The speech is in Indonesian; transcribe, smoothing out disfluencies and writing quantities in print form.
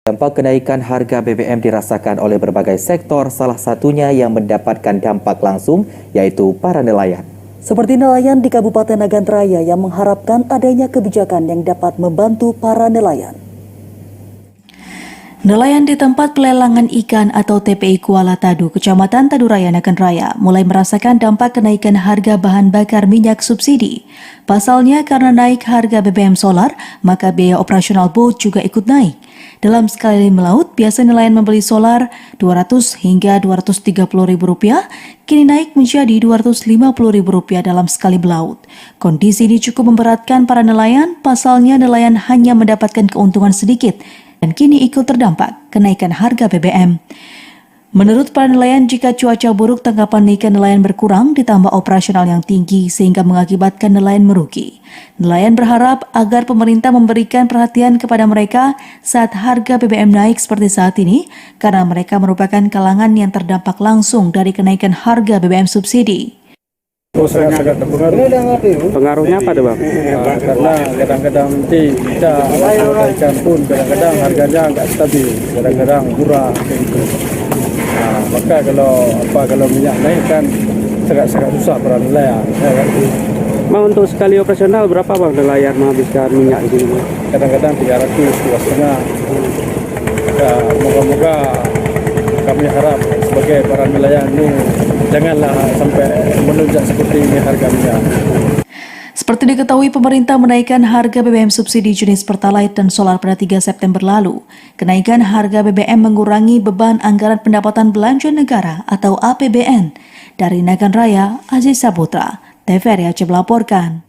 Dampak kenaikan harga BBM dirasakan oleh berbagai sektor, salah satunya yang mendapatkan dampak langsung yaitu para nelayan. Seperti nelayan di Kabupaten Nagan Raya yang mengharapkan adanya kebijakan yang dapat membantu para nelayan. Nelayan di tempat pelelangan ikan atau TPI Kuala Tadu, Kecamatan Taduraya, Nagan Raya, mulai merasakan dampak kenaikan harga bahan bakar minyak subsidi. Pasalnya karena naik harga BBM solar, maka biaya operasional bot juga ikut naik. Dalam sekali melaut, biasa nelayan membeli solar Rp200 hingga Rp230.000, kini naik menjadi Rp250.000 dalam sekali melaut. Kondisi ini cukup memberatkan para nelayan, pasalnya nelayan hanya mendapatkan keuntungan sedikit dan kini ikut terdampak kenaikan harga BBM. Menurut para nelayan, jika cuaca buruk, tangkapan ikan nelayan berkurang ditambah operasional yang tinggi sehingga mengakibatkan nelayan merugi. Nelayan berharap agar pemerintah memberikan perhatian kepada mereka saat harga BBM naik seperti saat ini karena mereka merupakan kalangan yang terdampak langsung dari kenaikan harga BBM subsidi. Sangat terpengaruh. Pengaruhnya apa tuh, Bang? Karena kadang-kadang kita ikan pun kadang-kadang harganya nggak stabil, kadang-kadang murah. Maka kalau minyak naik kan sangat susah para nelayan. Bang, untuk sekali operasional berapa Bang nelayan menghabiskan minyak di sini? Kadang-kadang 300, 2,5. Moga-moga kami harap sebagai para nelayan ini janganlah sampai melonjak seperti ini harga minyak. Seperti diketahui, pemerintah menaikkan harga BBM subsidi jenis Pertalite dan solar pada 3 September lalu. Kenaikan harga BBM mengurangi beban anggaran pendapatan belanja negara atau APBN. Dari Nagan Raya, Aziz Saputra, TVRI Aceh melaporkan.